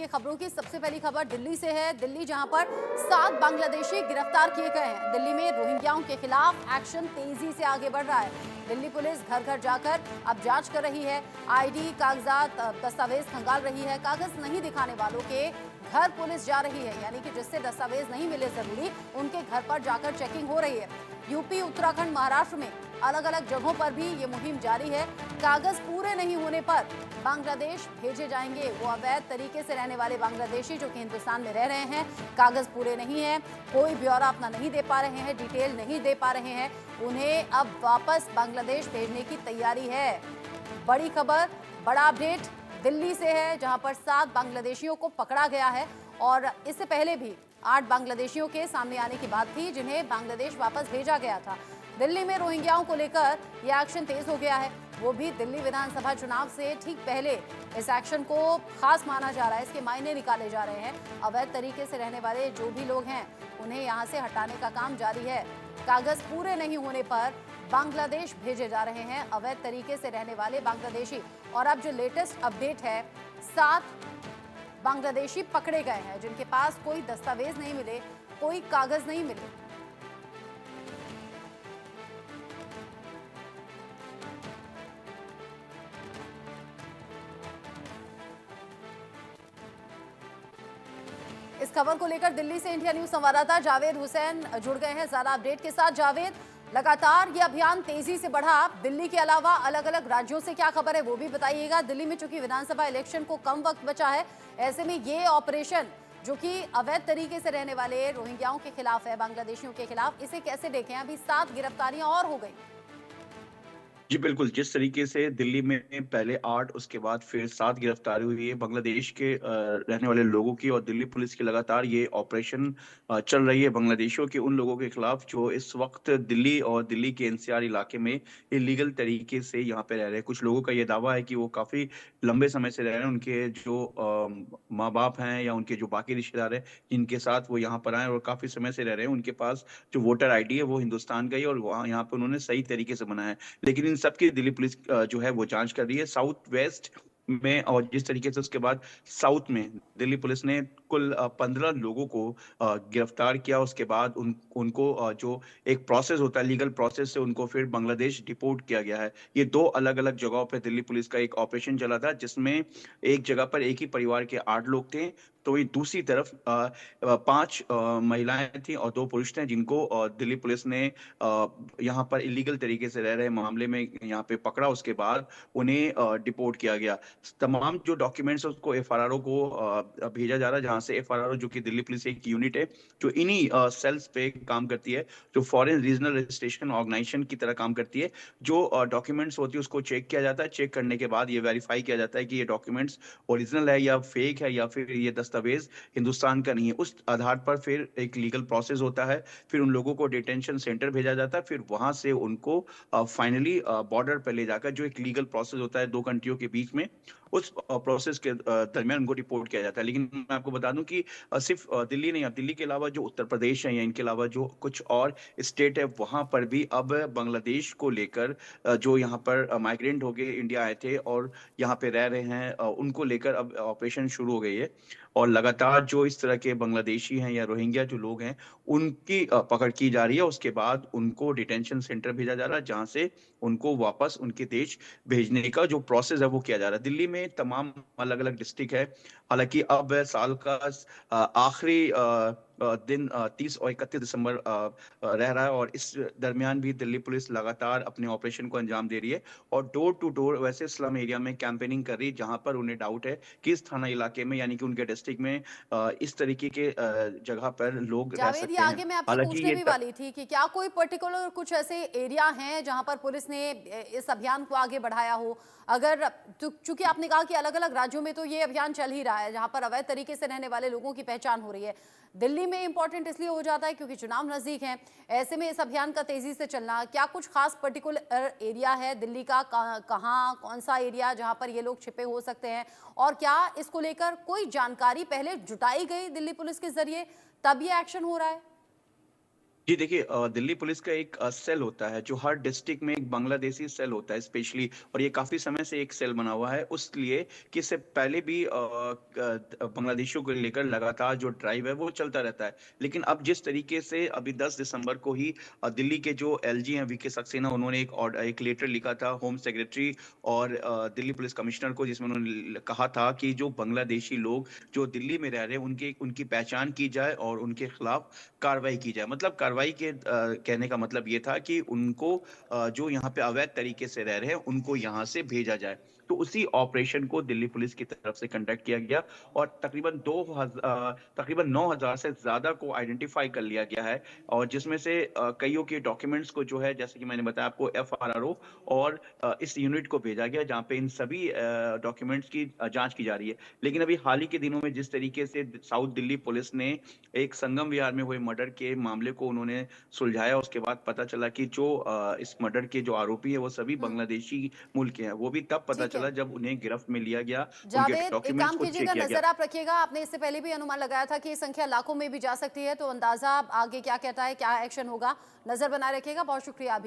ये खबरों की सबसे पहली खबर दिल्ली से है। दिल्ली जहां पर 7 बांग्लादेशी गिरफ्तार किए गए हैं। दिल्ली में रोहिंग्याओं के खिलाफ एक्शन तेजी से आगे बढ़ रहा है। दिल्ली पुलिस घर घर जाकर अब जांच कर रही है। आईडी कागजात दस्तावेज खंगाल रही है। कागज नहीं दिखाने वालों के घर पुलिस जा रही है, यानी कि जिससे दस्तावेज नहीं मिले जरूरी उनके घर पर जाकर चेकिंग हो रही है। यूपी, उत्तराखंड, महाराष्ट्र में अलग अलग जगहों पर भी ये मुहिम जारी है। कागज पूरे नहीं होने पर बांग्लादेश भेजे जाएंगे। वो अवैध तरीके से रहने वाले बांग्लादेशी जो कि हिंदुस्तान में रह रहे हैं, कागज पूरे नहीं है, कोई ब्यौरा अपना नहीं दे पा रहे हैं, डिटेल नहीं दे पा रहे हैं, उन्हें अब वापस बांग्लादेश भेजने की तैयारी है। बड़ी खबर, बड़ा अपडेट दिल्ली से है, जहां पर 7 बांग्लादेशियों को पकड़ा गया है और इससे पहले भी 8 बांग्लादेशियों के सामने आने की बात थी जिन्हें बांग्लादेश वापस भेजा गया था। दिल्ली में रोहिंग्याओं को लेकर यह एक्शन तेज हो गया है, वो भी दिल्ली विधानसभा चुनाव से ठीक पहले। इस एक्शन को खास माना जा रहा है, इसके मायने निकाले जा रहे हैं। अवैध तरीके से रहने वाले जो भी लोग हैं उन्हें यहां से हटाने का काम जारी है। कागज पूरे नहीं होने पर बांग्लादेश भेजे जा रहे हैं अवैध तरीके से रहने वाले बांग्लादेशी। और अब जो लेटेस्ट अपडेट है, 7 बांग्लादेशी पकड़े गए हैं जिनके पास कोई दस्तावेज नहीं मिले, कोई कागज नहीं मिले। इस खबर को लेकर दिल्ली से इंडिया न्यूज संवाददाता जावेद हुसैन जुड़ गए हैं ज्यादा अपडेट के साथ। जावेद, लगातार ये अभियान तेजी से बढ़ा, दिल्ली के अलावा अलग अलग राज्यों से क्या खबर है वो भी बताइएगा। दिल्ली में चूंकि विधानसभा इलेक्शन को कम वक्त बचा है, ऐसे में ये ऑपरेशन जो कि अवैध तरीके से रहने वाले रोहिंग्याओं के खिलाफ है, बांग्लादेशियों के खिलाफ, इसे कैसे देखें? अभी 7 गिरफ्तारियां और हो गई। जी बिल्कुल, जिस तरीके से दिल्ली में पहले 8 उसके बाद फिर 7 गिरफ्तारी हुई है बांग्लादेश के रहने वाले लोगों की, और दिल्ली पुलिस की लगातार ये ऑपरेशन चल रही है बांग्लादेशियों के उन लोगों के खिलाफ जो इस वक्त दिल्ली और दिल्ली के एनसीआर इलाके में इलीगल तरीके से यहाँ पे रह रहे हैं। कुछ लोगों का ये दावा है कि वो काफी लंबे समय से रह रहे हैं, उनके जो माँ बाप हैं या उनके जो बाकी रिश्तेदार हैं जिनके साथ वो यहाँ पर आए और काफी समय से रह रहे हैं, उनके पास जो वोटर आईडी है वो हिंदुस्तान का ही, और वहाँ यहाँ पे उन्होंने सही तरीके से बनाया है। लेकिन इन सबकी दिल्ली पुलिस जो है वो जांच कर रही है। साउथ वेस्ट में और जिस तरीके से उसके बाद साउथ में दिल्ली पुलिस ने कुल 15 लोगों को गिरफ्तार किया। उसके बाद उनको जो एक प्रोसेस होता है, लीगल प्रोसेस से उनको फिर बांग्लादेश डिपोर्ट किया गया है। ये 2 अलग अलग जगहों पे दिल्ली पुलिस का एक ऑपरेशन चला था, जिसमें एक जगह पर एक ही परिवार के 8 लोग थे, तो ये दूसरी तरफ 5 महिलाएं थी और 2 पुरुष थे, जिनको दिल्ली पुलिस ने यहाँ पर इलीगल तरीके से रह रहे मामले में यहाँ पे पकड़ा। उसके बाद उन्हें डिपोर्ट किया गया। तमाम जो डॉक्यूमेंट्स है उसको एफआरआर को भेजा जा रहा है, जहाँ से एफआरआर जो कि दिल्ली पुलिस एक यूनिट है जो इन्हीं सेल्स पे काम करती है, जो फॉरेन रीजनल रजिस्ट्रेशन ऑर्गेनाइजेशन की तरह काम करती है। जो डॉक्यूमेंट्स होती है उसको चेक किया जाता है, चेक करने के बाद ये वेरीफाई किया जाता है कि ये डॉक्यूमेंट्स ओरिजिनल है या फेक है या फिर ये दस्तावेज हिंदुस्तान का नहीं है। उस आधार पर फिर एक लीगल प्रोसेस होता है, फिर उन लोगों को डिटेंशन सेंटर भेजा जाता है, फिर वहां से उनको फाइनली बॉर्डर पर ले जाकर जो एक लीगल प्रोसेस होता है 2 कंट्रियों के बीच में, उस प्रोसेस के दरमियान उनको रिपोर्ट किया जाता है। लेकिन मैं आपको बता दूं कि सिर्फ दिल्ली नहीं, दिल्ली के अलावा जो उत्तर प्रदेश है या इनके अलावा जो कुछ और स्टेट है वहां पर भी अब बांग्लादेश को लेकर जो यहाँ पर माइग्रेंट होके इंडिया आए थे और यहाँ पे रह रहे हैं, उनको लेकर अब ऑपरेशन शुरू हो गई है। और लगातार जो इस तरह के बांग्लादेशी हैं या रोहिंग्या जो लोग हैं उनकी पकड़ की जा रही है। उसके बाद उनको डिटेंशन सेंटर भेजा जा रहा है, जहां से उनको वापस उनके देश भेजने का जो प्रोसेस है वो किया जा रहा है। दिल्ली में तमाम अलग अलग डिस्ट्रिक्ट है। हालांकि अब साल का आखिरी दिन 30 और 31 दिसंबर रह रहा है, और इस दरमियान भी दिल्ली पुलिस लगातार अपने ऑपरेशन को अंजाम दे रही है और डोर टू डोर वैसे स्लम एरिया में कैंपेनिंग कर रही है, जहां पर उन्हें डाउट है कि इस थाना इलाके में यानी कि उनके डिस्ट्रिक्ट में इस तरीके के जगह पर लोग रह जावेद, ये सकते हैं। आगे मैं आपसे हालांकि पूछने ये भी वाली थी कि क्या कोई पर्टिकुलर कुछ ऐसे एरिया हैं जहां पर पुलिस ने इस अभियान को आगे बढ़ाया हो? अगर चूंकि आपने कहा कि अलग अलग राज्यों में तो ये अभियान चल ही रहा है जहां पर अवैध तरीके से रहने वाले लोगों की पहचान हो रही है, दिल्ली में इंपॉर्टेंट इसलिए हो जाता है क्योंकि चुनाव नजदीक है, ऐसे में इस अभियान का तेजी से चलना, क्या कुछ खास पर्टिकुलर एरिया है दिल्ली का? कहाँ, कौन सा एरिया जहां पर ये लोग छिपे हो सकते हैं? और क्या इसको लेकर कोई जानकारी पहले जुटाई गई दिल्ली पुलिस के जरिए, तब ये एक्शन हो रहा है? जी देखिए, दिल्ली पुलिस का एक सेल होता है जो हर डिस्ट्रिक्ट में एक बांग्लादेशी सेल होता है स्पेशली, और ये काफी समय से एक सेल बना हुआ है उसलिए कि इससे पहले भी बांग्लादेशियों को लेकर लगातार जो ड्राइव है वो चलता रहता है। लेकिन अब जिस तरीके से अभी 10 दिसंबर को ही दिल्ली के जो एलजी हैं वीके सक्सेना, उन्होंने एक लेटर लिखा था होम सेक्रेटरी और दिल्ली पुलिस कमिश्नर को, जिसमें उन्होंने कहा था कि जो बांग्लादेशी लोग जो दिल्ली में रह रहे हैं उनकी उनकी पहचान की जाए और उनके खिलाफ कार्रवाई की जाए। मतलब कार्रवाई के कहने का मतलब ये था कि उनको जो यहाँ पे अवैध तरीके से रह रहे हैं उनको यहाँ से भेजा जाए। तो उसी ऑपरेशन को दिल्ली पुलिस की तरफ से कंडक्ट किया गया और तकरीबन 9,000 से ज्यादा को आइडेंटिफाई कर लिया गया है, और जिसमें से कईयों के डॉक्यूमेंट्स को जो है, जैसे कि मैंने बताया आपको, एफआरआरओ और इस यूनिट को भेजा गया जहाँ पे इन सभी डॉक्यूमेंट्स की जांच की जा रही है। लेकिन अभी हाल ही के दिनों में जिस तरीके से साउथ दिल्ली पुलिस ने एक संगम विहार में हुए मर्डर के मामले को उन्होंने सुलझाया, उसके बाद पता चला कि जो इस मर्डर के जो आरोपी है वो सभी हम्म। बांग्लादेशी मूल के हैं। वो भी तब पता ठीक है चला जब उन्हें गिरफ्त में लिया गया, उनके जावेद, एक डॉक्यूमेंट्स काम को चेक कीजिएगा, किया गया। नजर आप रखिएगा। आपने इससे पहले भी अनुमान लगाया था कि ये संख्या लाखों में भी जा सकती है, तो अंदाजा आगे क्या कहता है, क्या एक्शन होगा, नजर बनाए रखिएगा। बहुत शुक्रिया अभी